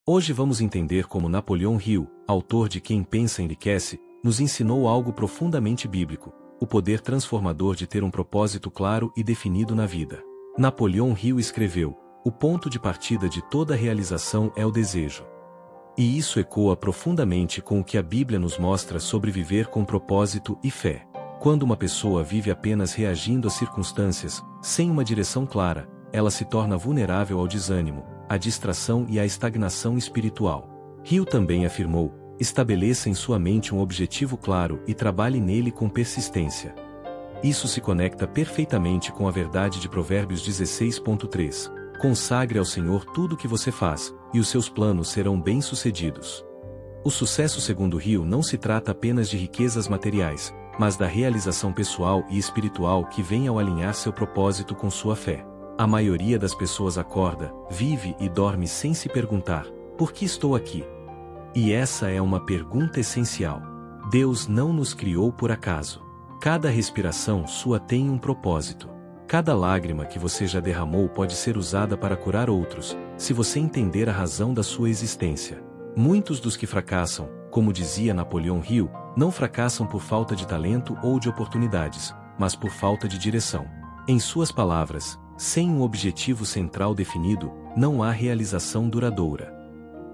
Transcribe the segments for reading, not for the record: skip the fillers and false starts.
Hoje vamos entender como Napoleão Hill, autor de Quem Pensa Enriquece, nos ensinou algo profundamente bíblico: o poder transformador de ter um propósito claro e definido na vida. Napoleão Hill escreveu: o ponto de partida de toda realização é o desejo. E isso ecoa profundamente com o que a Bíblia nos mostra sobre viver com propósito e fé. Quando uma pessoa vive apenas reagindo às circunstâncias, sem uma direção clara, ela se torna vulnerável ao desânimo, à distração e à estagnação espiritual. Hill também afirmou: estabeleça em sua mente um objetivo claro e trabalhe nele com persistência. Isso se conecta perfeitamente com a verdade de Provérbios 16.3. Consagre ao Senhor tudo o que você faz, e os seus planos serão bem-sucedidos. O sucesso, segundo Hill, não se trata apenas de riquezas materiais, mas da realização pessoal e espiritual que vem ao alinhar seu propósito com sua fé. A maioria das pessoas acorda, vive e dorme sem se perguntar: por que estou aqui? E essa é uma pergunta essencial. Deus não nos criou por acaso. Cada respiração sua tem um propósito. Cada lágrima que você já derramou pode ser usada para curar outros, se você entender a razão da sua existência. Muitos dos que fracassam, como dizia Napoleão Hill, não fracassam por falta de talento ou de oportunidades, mas por falta de direção. Em suas palavras, sem um objetivo central definido, não há realização duradoura.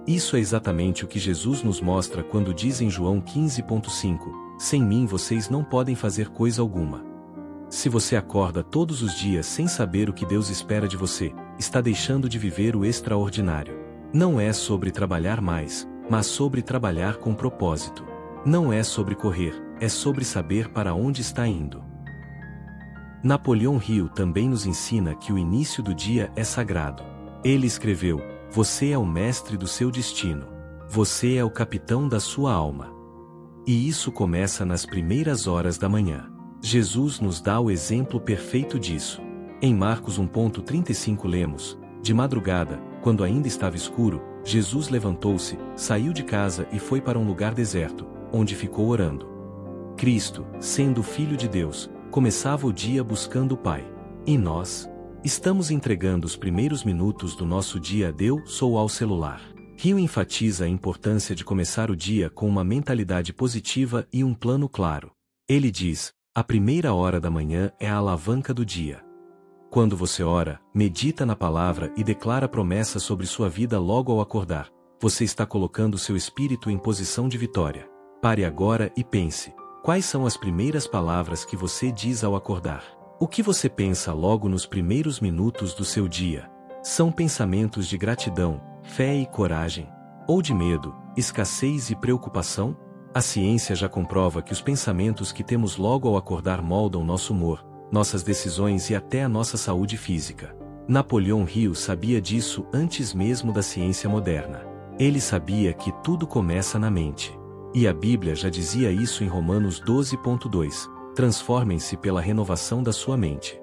Isso é exatamente o que Jesus nos mostra quando diz em João 15.5: sem mim vocês não podem fazer coisa alguma. Se você acorda todos os dias sem saber o que Deus espera de você, está deixando de viver o extraordinário. Não é sobre trabalhar mais, mas sobre trabalhar com propósito. Não é sobre correr, é sobre saber para onde está indo. Napoleão Hill também nos ensina que o início do dia é sagrado. Ele escreveu: você é o mestre do seu destino. Você é o capitão da sua alma. E isso começa nas primeiras horas da manhã. Jesus nos dá o exemplo perfeito disso. Em Marcos 1.35 lemos: de madrugada, quando ainda estava escuro, Jesus levantou-se, saiu de casa e foi para um lugar deserto, onde ficou orando. Cristo, sendo o Filho de Deus, começava o dia buscando o Pai. E nós? Estamos entregando os primeiros minutos do nosso dia a Deus ou ao celular? Hill enfatiza a importância de começar o dia com uma mentalidade positiva e um plano claro. Ele diz: a primeira hora da manhã é a alavanca do dia. Quando você ora, medita na palavra e declara promessas sobre sua vida logo ao acordar, você está colocando seu espírito em posição de vitória. Pare agora e pense: quais são as primeiras palavras que você diz ao acordar? O que você pensa logo nos primeiros minutos do seu dia? São pensamentos de gratidão, fé e coragem? Ou de medo, escassez e preocupação? A ciência já comprova que os pensamentos que temos logo ao acordar moldam nosso humor, nossas decisões e até a nossa saúde física. Napoleão Hill sabia disso antes mesmo da ciência moderna. Ele sabia que tudo começa na mente. E a Bíblia já dizia isso em Romanos 12.2: transformem-se pela renovação da sua mente.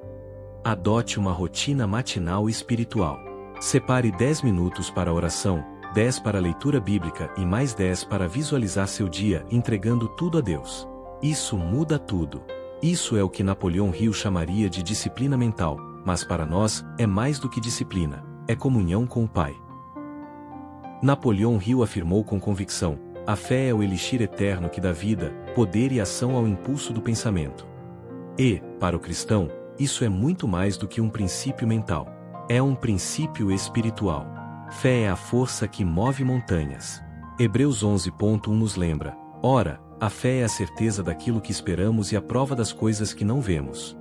Adote uma rotina matinal espiritual. Separe 10 minutos para a oração, 10 para a leitura bíblica e mais 10 para visualizar seu dia entregando tudo a Deus. Isso muda tudo. Isso é o que Napoleão Hill chamaria de disciplina mental, mas para nós, é mais do que disciplina, é comunhão com o Pai. Napoleão Hill afirmou com convicção: a fé é o elixir eterno que dá vida, poder e ação ao impulso do pensamento. E, para o cristão, isso é muito mais do que um princípio mental. É um princípio espiritual. Fé é a força que move montanhas. Hebreus 11.1 nos lembra: ora, a fé é a certeza daquilo que esperamos e a prova das coisas que não vemos.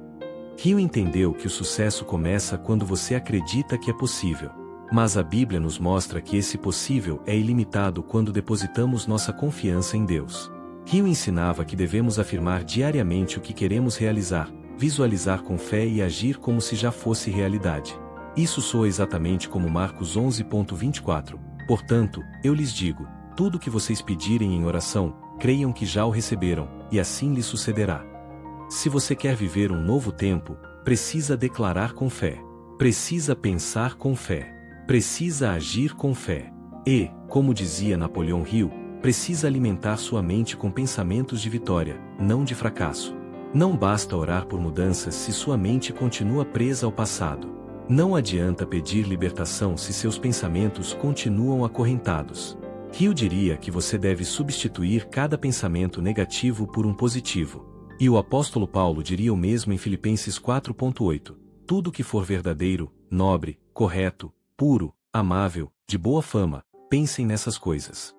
Hill entendeu que o sucesso começa quando você acredita que é possível. Mas a Bíblia nos mostra que esse possível é ilimitado quando depositamos nossa confiança em Deus. Hill ensinava que devemos afirmar diariamente o que queremos realizar, visualizar com fé e agir como se já fosse realidade. Isso soa exatamente como Marcos 11.24: portanto, eu lhes digo, tudo o que vocês pedirem em oração, creiam que já o receberam, e assim lhes sucederá. Se você quer viver um novo tempo, precisa declarar com fé. Precisa pensar com fé. Precisa agir com fé. E, como dizia Napoleão Hill, precisa alimentar sua mente com pensamentos de vitória, não de fracasso. Não basta orar por mudanças se sua mente continua presa ao passado. Não adianta pedir libertação se seus pensamentos continuam acorrentados. Hill diria que você deve substituir cada pensamento negativo por um positivo. E o apóstolo Paulo diria o mesmo em Filipenses 4:8. Tudo que for verdadeiro, nobre, correto, puro, amável, de boa fama, pensem nessas coisas.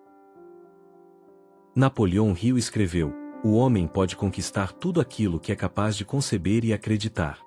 Napoleão Hill escreveu: o homem pode conquistar tudo aquilo que é capaz de conceber e acreditar.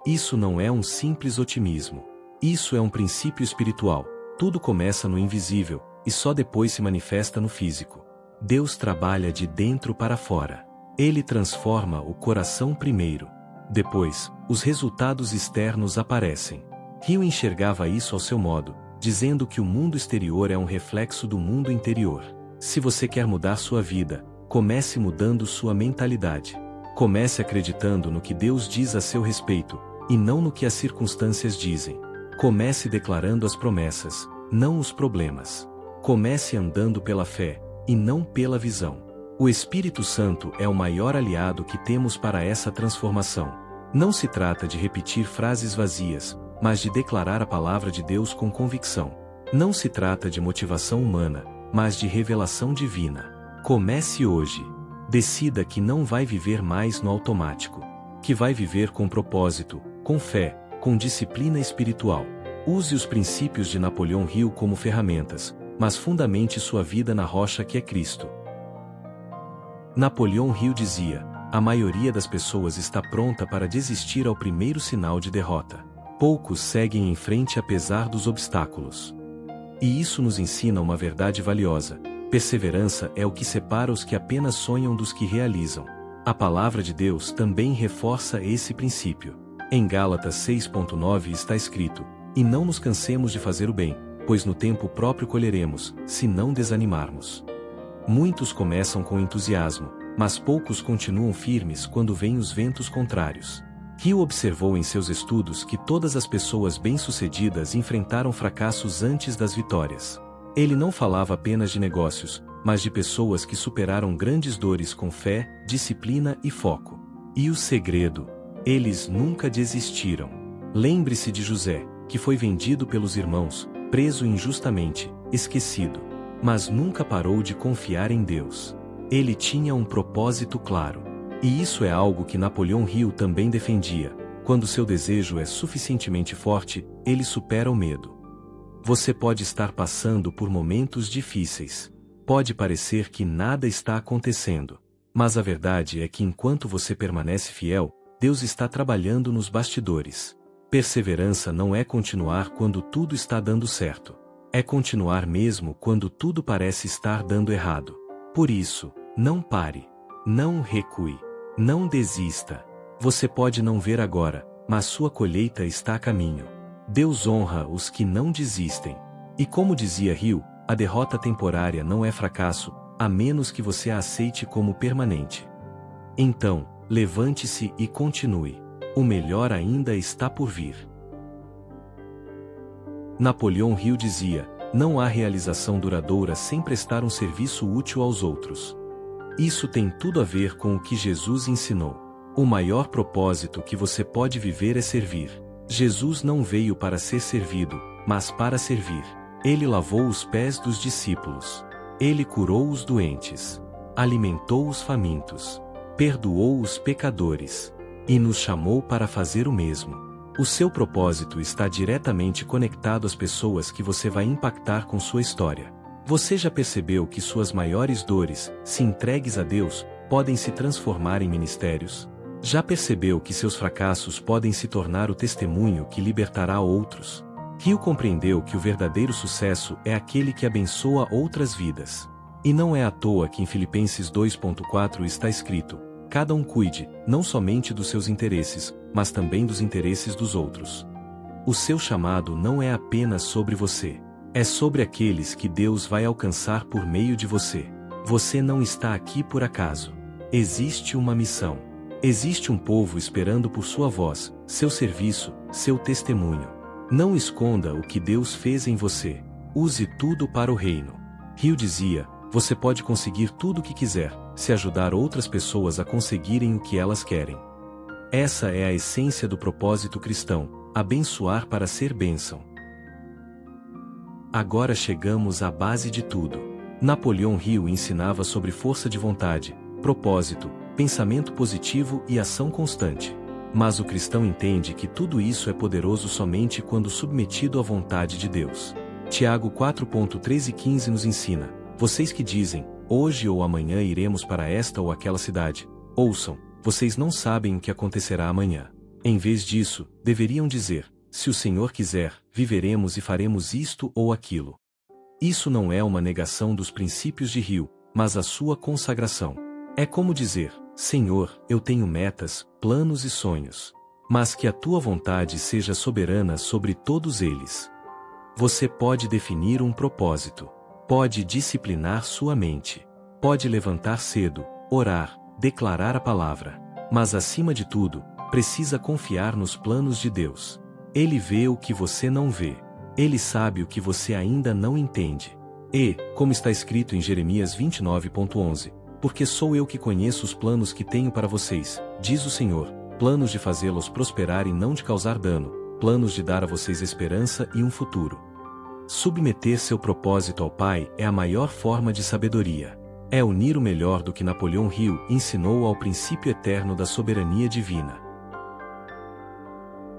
Isso não é um simples otimismo. Isso é um princípio espiritual. Tudo começa no invisível, e só depois se manifesta no físico. Deus trabalha de dentro para fora. Ele transforma o coração primeiro. Depois, os resultados externos aparecem. Hill enxergava isso ao seu modo, dizendo que o mundo exterior é um reflexo do mundo interior. Se você quer mudar sua vida, comece mudando sua mentalidade. Comece acreditando no que Deus diz a seu respeito, e não no que as circunstâncias dizem. Comece declarando as promessas, não os problemas. Comece andando pela fé, e não pela visão. O Espírito Santo é o maior aliado que temos para essa transformação. Não se trata de repetir frases vazias, mas de declarar a palavra de Deus com convicção. Não se trata de motivação humana, mas de revelação divina. Comece hoje. Decida que não vai viver mais no automático. Que vai viver com propósito, com fé, com disciplina espiritual. Use os princípios de Napoleão Hill como ferramentas, mas fundamente sua vida na rocha que é Cristo. Napoleão Hill dizia: a maioria das pessoas está pronta para desistir ao primeiro sinal de derrota. Poucos seguem em frente apesar dos obstáculos. E isso nos ensina uma verdade valiosa: perseverança é o que separa os que apenas sonham dos que realizam. A palavra de Deus também reforça esse princípio. Em Gálatas 6:9 está escrito: e não nos cansemos de fazer o bem, pois no tempo próprio colheremos, se não desanimarmos. Muitos começam com entusiasmo, mas poucos continuam firmes quando vêm os ventos contrários. Hill observou em seus estudos que todas as pessoas bem-sucedidas enfrentaram fracassos antes das vitórias. Ele não falava apenas de negócios, mas de pessoas que superaram grandes dores com fé, disciplina e foco. E o segredo? Eles nunca desistiram. Lembre-se de José, que foi vendido pelos irmãos, preso injustamente, esquecido. Mas nunca parou de confiar em Deus. Ele tinha um propósito claro. E isso é algo que Napoleão Hill também defendia. Quando seu desejo é suficientemente forte, ele supera o medo. Você pode estar passando por momentos difíceis. Pode parecer que nada está acontecendo. Mas a verdade é que enquanto você permanece fiel, Deus está trabalhando nos bastidores. Perseverança não é continuar quando tudo está dando certo. É continuar mesmo quando tudo parece estar dando errado. Por isso, não pare. Não recue. Não desista. Você pode não ver agora, mas sua colheita está a caminho. Deus honra os que não desistem. E como dizia Hill, a derrota temporária não é fracasso, a menos que você a aceite como permanente. Então, levante-se e continue. O melhor ainda está por vir. Napoleão Hill dizia: não há realização duradoura sem prestar um serviço útil aos outros. Isso tem tudo a ver com o que Jesus ensinou. O maior propósito que você pode viver é servir. Jesus não veio para ser servido, mas para servir. Ele lavou os pés dos discípulos. Ele curou os doentes. Alimentou os famintos. Perdoou os pecadores. E nos chamou para fazer o mesmo. O seu propósito está diretamente conectado às pessoas que você vai impactar com sua história. Você já percebeu que suas maiores dores, se entregues a Deus, podem se transformar em ministérios? Já percebeu que seus fracassos podem se tornar o testemunho que libertará outros? Hill compreendeu que o verdadeiro sucesso é aquele que abençoa outras vidas. E não é à toa que em Filipenses 2:4 está escrito: cada um cuide, não somente dos seus interesses, mas também dos interesses dos outros. O seu chamado não é apenas sobre você. É sobre aqueles que Deus vai alcançar por meio de você. Você não está aqui por acaso. Existe uma missão. Existe um povo esperando por sua voz, seu serviço, seu testemunho. Não esconda o que Deus fez em você. Use tudo para o reino. Hill dizia: você pode conseguir tudo o que quiser, se ajudar outras pessoas a conseguirem o que elas querem. Essa é a essência do propósito cristão, abençoar para ser bênção. Agora chegamos à base de tudo. Napoleão Hill ensinava sobre força de vontade, propósito, pensamento positivo e ação constante. Mas o cristão entende que tudo isso é poderoso somente quando submetido à vontade de Deus. Tiago 4.13 e 15 nos ensina: vocês que dizem, hoje ou amanhã iremos para esta ou aquela cidade, ouçam, vocês não sabem o que acontecerá amanhã. Em vez disso, deveriam dizer, se o Senhor quiser, viveremos e faremos isto ou aquilo. Isso não é uma negação dos princípios de Hill, mas a sua consagração. É como dizer, Senhor, eu tenho metas, planos e sonhos. Mas que a tua vontade seja soberana sobre todos eles. Você pode definir um propósito. Pode disciplinar sua mente. Pode levantar cedo, orar, declarar a palavra. Mas acima de tudo, precisa confiar nos planos de Deus. Ele vê o que você não vê. Ele sabe o que você ainda não entende. E, como está escrito em Jeremias 29.11, porque sou eu que conheço os planos que tenho para vocês, diz o Senhor, planos de fazê-los prosperar e não de causar dano, planos de dar a vocês esperança e um futuro. Submeter seu propósito ao Pai é a maior forma de sabedoria. É unir o melhor do que Napoleão Hill ensinou ao princípio eterno da soberania divina.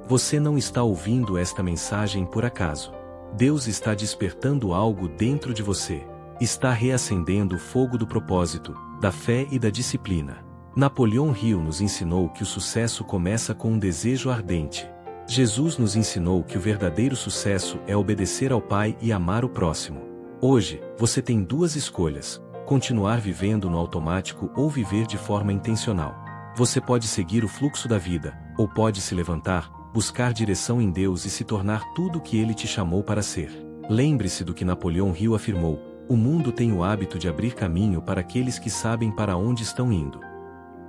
Você não está ouvindo esta mensagem por acaso. Deus está despertando algo dentro de você. Está reacendendo o fogo do propósito, da fé e da disciplina. Napoleão Hill nos ensinou que o sucesso começa com um desejo ardente. Jesus nos ensinou que o verdadeiro sucesso é obedecer ao Pai e amar o próximo. Hoje, você tem duas escolhas: continuar vivendo no automático ou viver de forma intencional. Você pode seguir o fluxo da vida, ou pode se levantar, buscar direção em Deus e se tornar tudo o que Ele te chamou para ser. Lembre-se do que Napoleão Hill afirmou: o mundo tem o hábito de abrir caminho para aqueles que sabem para onde estão indo.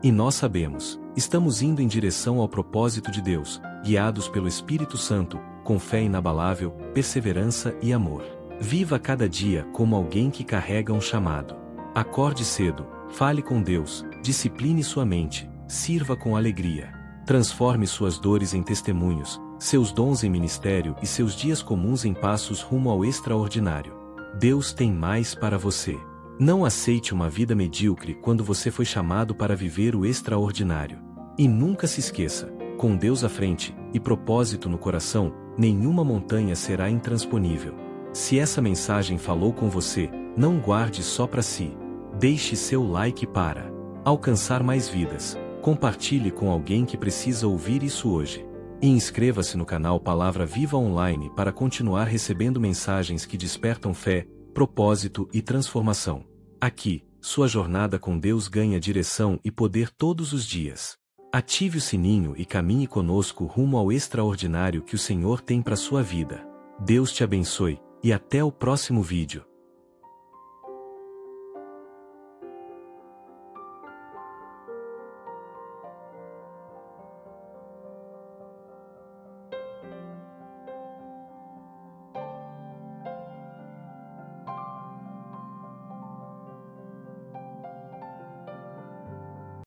E nós sabemos, estamos indo em direção ao propósito de Deus, guiados pelo Espírito Santo, com fé inabalável, perseverança e amor. Viva cada dia como alguém que carrega um chamado. Acorde cedo, fale com Deus, discipline sua mente, sirva com alegria. Transforme suas dores em testemunhos, seus dons em ministério e seus dias comuns em passos rumo ao extraordinário. Deus tem mais para você. Não aceite uma vida medíocre quando você foi chamado para viver o extraordinário. E nunca se esqueça, com Deus à frente e propósito no coração, nenhuma montanha será intransponível. Se essa mensagem falou com você, não guarde só para si. Deixe seu like para alcançar mais vidas. Compartilhe com alguém que precisa ouvir isso hoje. E inscreva-se no canal Palavra Viva Online para continuar recebendo mensagens que despertam fé, propósito e transformação. Aqui, sua jornada com Deus ganha direção e poder todos os dias. Ative o sininho e caminhe conosco rumo ao extraordinário que o Senhor tem para sua vida. Deus te abençoe, e até o próximo vídeo.